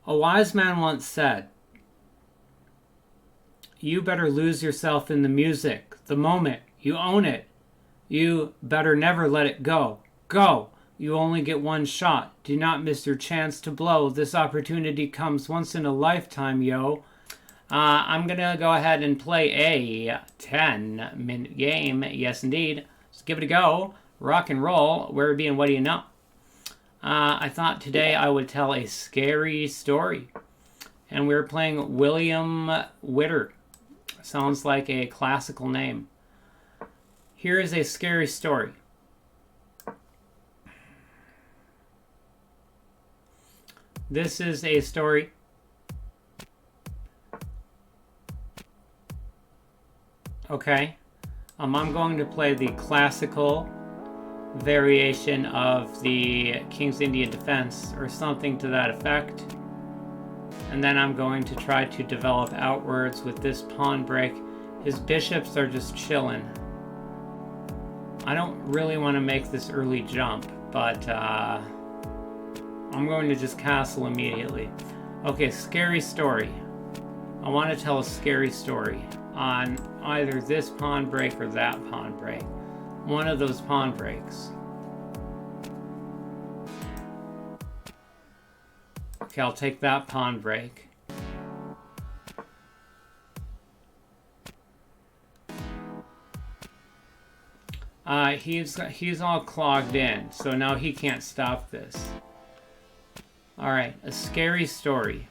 A wise man once said, you better lose yourself in the music, the moment. You own it. You better never let it go. Go! You only get one shot. Do not miss your chance to blow. This opportunity comes once in a lifetime, yo. I'm going to go ahead and play a 10-minute game. Yes, indeed. Let's give it a go. Rock and roll. Where be and what do you know? I thought today I would tell a scary story. And we're playing William Witter. Sounds like a classical name. Here is a scary story. This is a story okay. I'm going to play the classical variation of the King's Indian Defense or something to that effect. And then I'm going to try to develop outwards with this pawn break. His bishops are just chilling. I don't really want to make this early jump, but I'm going to just castle immediately. Okay, scary story. I want to tell a scary story on either this pawn break or that pawn break. One of those pawn breaks. Okay, I'll take that pawn break. He's all clogged in, so now he can't stop this. Alright, a scary story.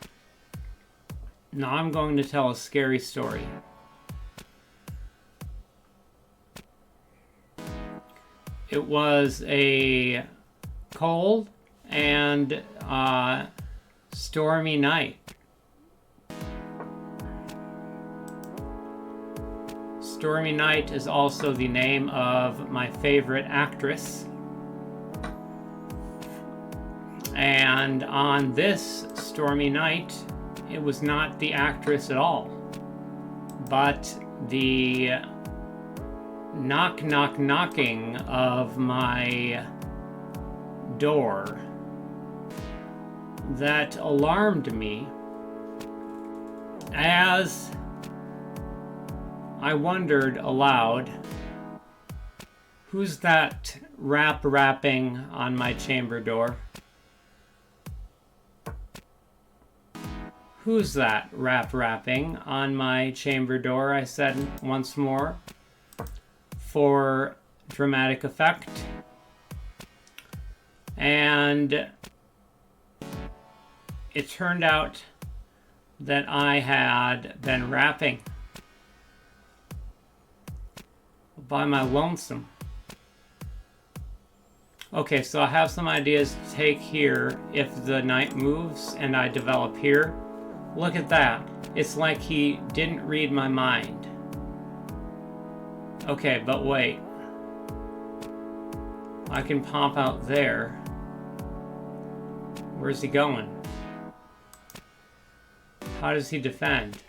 Now I'm going to tell a scary story. It was a cold and stormy night. Stormy Night is also the name of my favorite actress. And on this stormy night, it was not the actress at all, but the knocking of my door that alarmed me as I wondered aloud, who's that rapping on my chamber door? Who's that rapping on my chamber door? I said once more for dramatic effect. And it turned out that I had been rapping by my lonesome. Okay, so I have some ideas to take here if the knight moves and I develop here. Look at that. It's like he didn't read my mind. Okay, but wait. I can pop out there. Where's he going? How does he defend?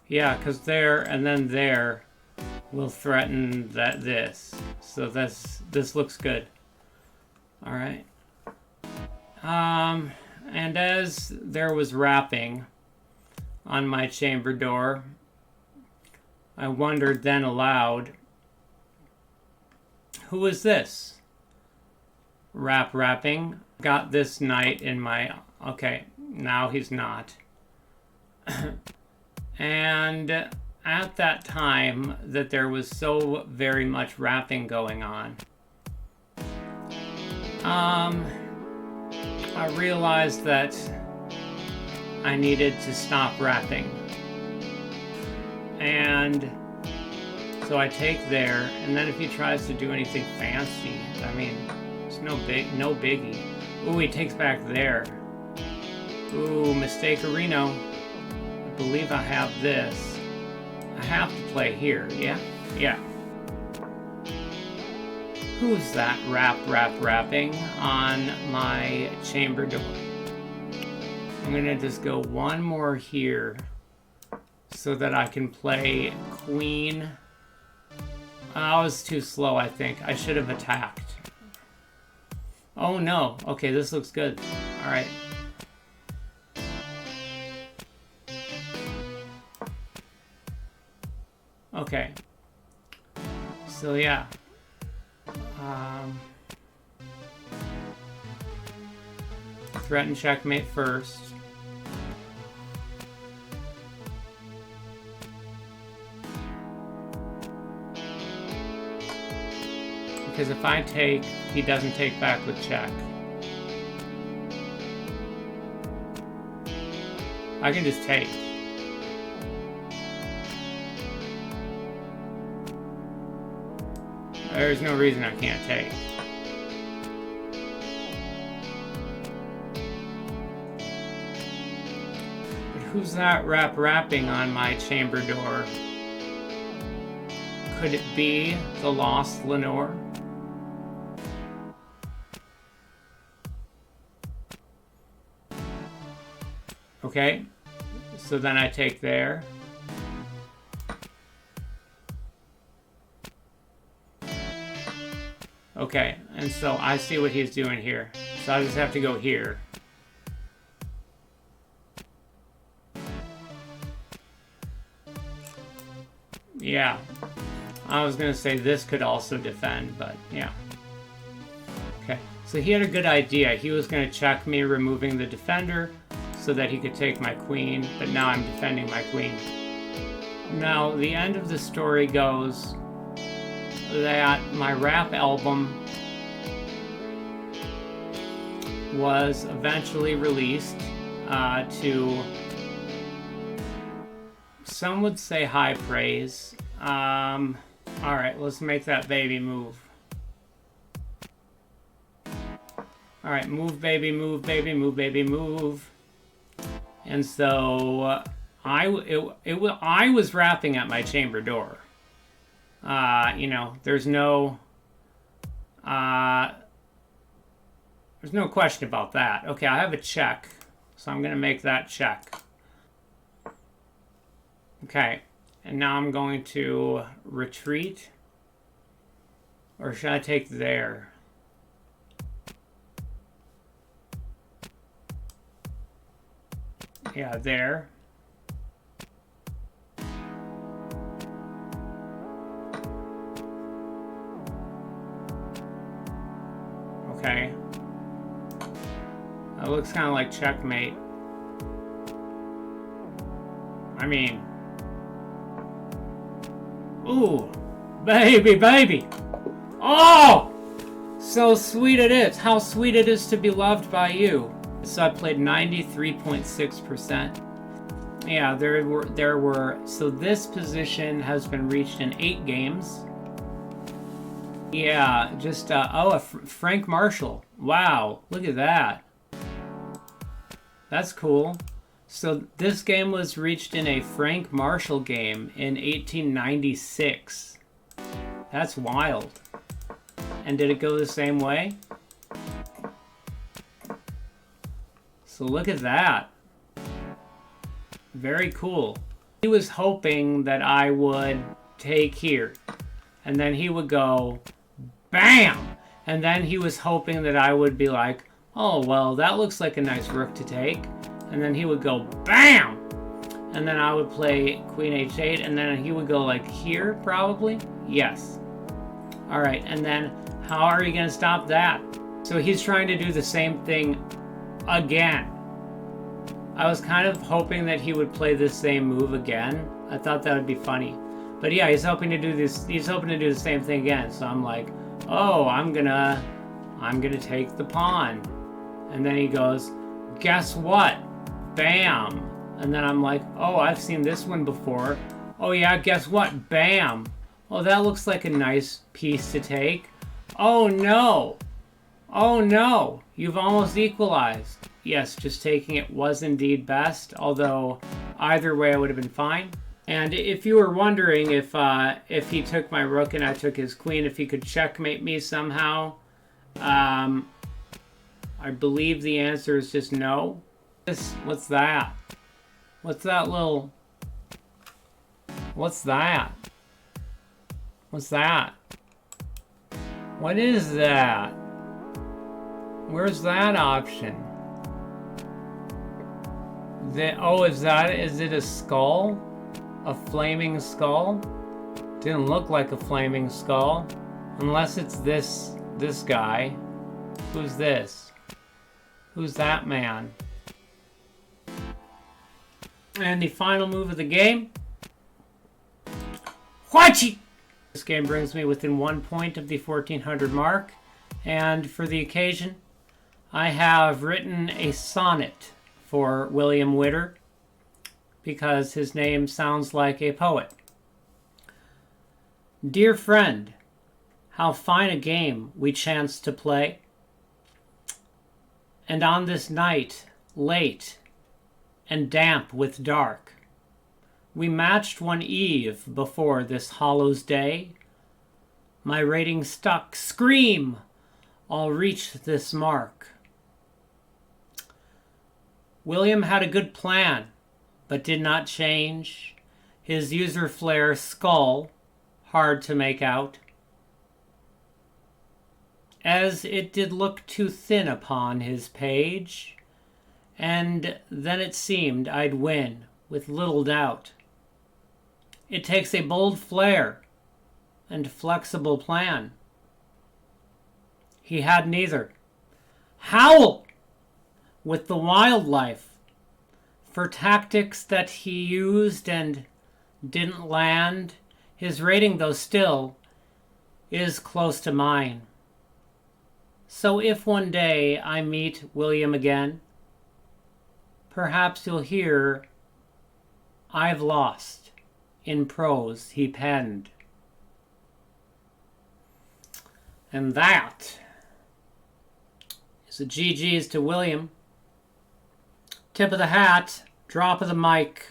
Yeah, because there and then there will threaten this. So this looks good. Alright. And as there was rapping on my chamber door, I wondered then aloud, who is this? Rapping. Got this knight in my... Okay, now he's not. And at that time that there was so very much rapping going on, I realized that I needed to stop rapping. And so I take there, and then if he tries to do anything fancy, I mean, it's no biggie. Ooh, he takes back there. Ooh, Mustachiola. I believe I have this. I have to play here, yeah? Yeah. Who's that rapping on my chamber door? I'm gonna just go one more here so that I can play queen. I was too slow, I think. I should have attacked. Oh no. Okay, this looks good. All right. Okay. So yeah. Threaten checkmate first. Because if I take, he doesn't take back with check. I can just take. There's no reason I can't take. But who's that rapping on my chamber door? Could it be the lost Lenore? Okay, so then I take there. Okay, and so I see what he's doing here. So I just have to go here. Yeah. I was going to say this could also defend, but yeah. Okay, so he had a good idea. He was going to check me removing the defender so that he could take my queen, but now I'm defending my queen. Now, the end of the story goes that my rap album was eventually released to, some would say, high praise. Alright, let's make that baby move. Alright, move baby, move baby, move baby, move. And so I was rapping at my chamber door. You know, there's no question about that. Okay, I have a check, so I'm gonna make that check. Okay, and now I'm going to retreat, or should I take there? Yeah, there. Okay. That looks kind of like checkmate. I mean... Ooh! Baby, baby! Oh! So sweet it is. How sweet it is to be loved by you. So I played 93.6%. Yeah, there were... So this position has been reached in 8 games. Yeah, just, Frank Marshall. Wow, look at that. That's cool. So this game was reached in a Frank Marshall game in 1896. That's wild. And did it go the same way? So look at that. Very cool. He was hoping that I would take here. And then he would go, BAM! And then he was hoping that I would be like, oh, well, that looks like a nice rook to take. And then he would go, BAM! And then I would play Queen H8, and then he would go like here, probably? Yes. Alright, and then how are you going to stop that? So he's trying to do the same thing again. I was kind of hoping that he would play this same move again. I thought that would be funny. But yeah, he's hoping to do this. He's hoping to do the same thing again. So I'm like, oh, I'm gonna take the pawn. And then he goes, guess what? Bam. And then I'm like, oh, I've seen this one before. Oh yeah, guess what? Bam. Oh, that looks like a nice piece to take. Oh no. Oh no. You've almost equalized. Yes, just taking it was indeed best, although either way I would have been fine. And if you were wondering if he took my rook and I took his queen, if he could checkmate me somehow, I believe the answer is just no. What's that? What's that little... What's that? What's that? What is that? Where's that option? Is it a skull? A flaming skull? Didn't look like a flaming skull. Unless it's this guy. Who's this? Who's that man? And the final move of the game. Huachi! This game brings me within 1 point of the 1400 mark. And for the occasion, I have written a sonnet for William Witter because his name sounds like a poet. Dear friend, how fine a game we chanced to play. And on this night, late and damp with dark, we matched one eve before this Hallow's day. My rating stuck, scream, I'll reach this mark. William had a good plan, but did not change his user flare skull, hard to make out, as it did look too thin upon his page, and then it seemed I'd win with little doubt. It takes a bold flare and flexible plan. He had neither. Howl with the wildlife for tactics that he used and didn't land. His rating, though still, is close to mine. So if one day I meet William again, perhaps you'll hear I've lost in prose he penned. And that is a GG's to William. Tip of the hat, drop of the mic.